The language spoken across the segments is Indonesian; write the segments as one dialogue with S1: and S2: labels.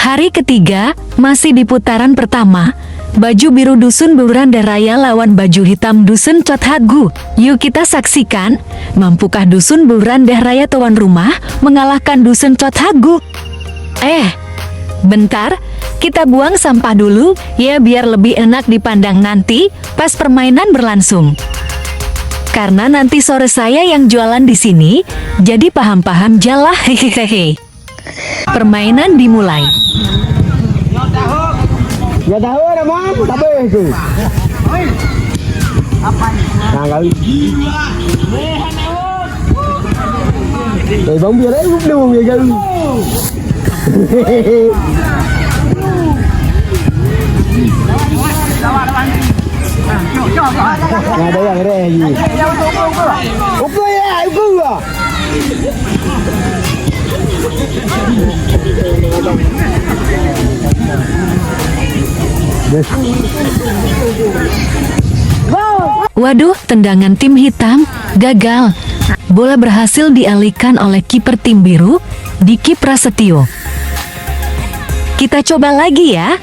S1: Hari ketiga, masih di putaran pertama. Baju biru Dusun Buranda Raya lawan baju hitam Dusun Cothagu. Yuk kita saksikan, mampukah Dusun Buranda Raya tuan rumah mengalahkan Dusun Cothagu? Bentar, kita buang sampah dulu ya biar lebih enak dipandang nanti pas permainan berlangsung. Karena nanti sore saya yang jualan di sini, jadi paham-paham jalah hehehe. Permainan dimulai.
S2: Ya tahu ada mam, tapi itu. Nah, kali. Bóng bia đấy cũng đều người dân. Nah, đây là cái này gì? Úp à, úp à.
S1: Waduh, tendangan tim hitam gagal. Bola berhasil dialihkan oleh kiper tim biru, Diki Prasetyo. Kita coba lagi ya.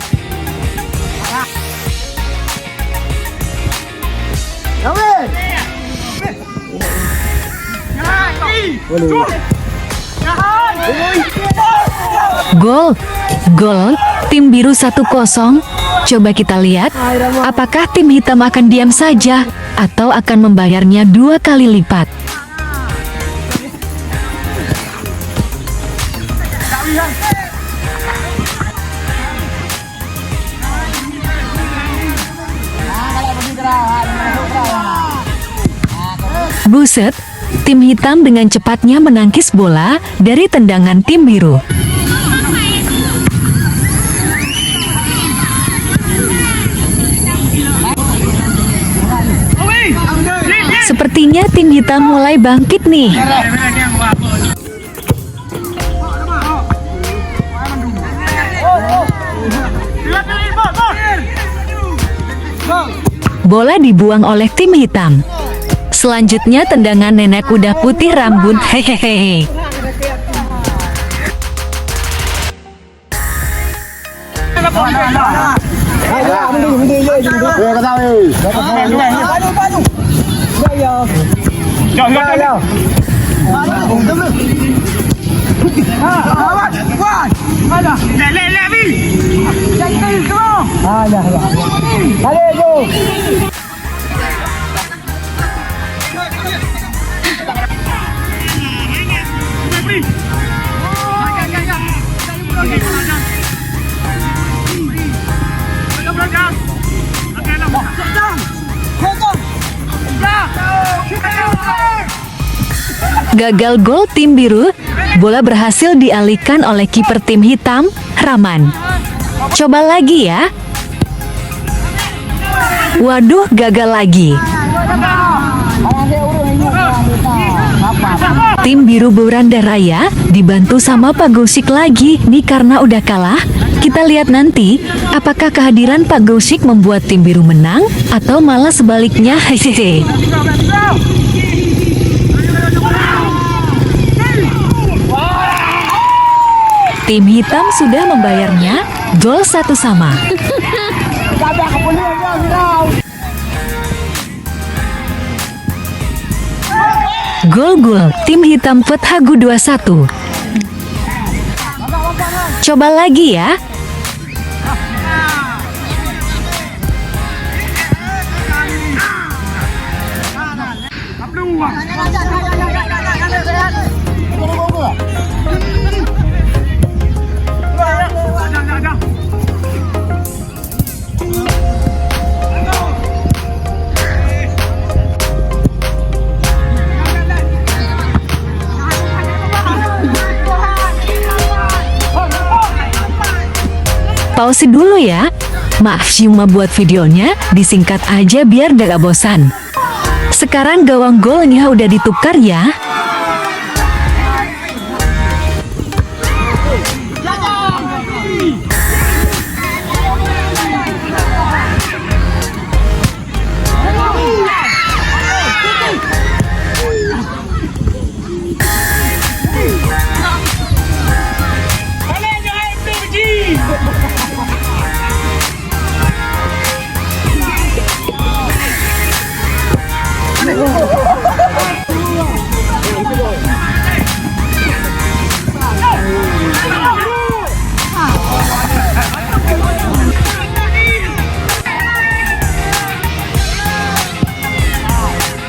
S1: Gol, tim biru 1-0. Coba kita lihat, apakah tim hitam akan diam saja, atau akan membayarnya 2 kali lipat. Buset, tim hitam dengan cepatnya menangkis bola dari tendangan tim biru. Sepertinya tim hitam mulai bangkit nih. Bola dibuang oleh tim hitam. Selanjutnya tendangan nenek kuda putih rambut hehehe. Gagal gol tim biru, bola berhasil dialihkan oleh kiper tim hitam, Rahman. Coba lagi ya. Waduh, gagal lagi. Tim biru Buranda Raya dibantu sama Pak Gosik lagi nih karena udah kalah. Kita lihat nanti, apakah kehadiran Pak Gosik membuat tim biru menang atau malah sebaliknya hehehe. Tim hitam sudah membayarnya, gol 1-1. Gol, tim hitam Cothagu 2-1. Coba lagi ya. Pause dulu ya. Maaf cuma buat videonya disingkat aja biar gak bosan. Sekarang gawang golnya udah ditukar ya.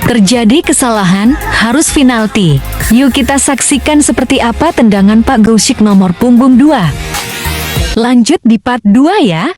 S1: Terjadi kesalahan, harus penalti. Yuk kita saksikan seperti apa tendangan Pak Goushik nomor punggung 2. Lanjut di part 2 ya.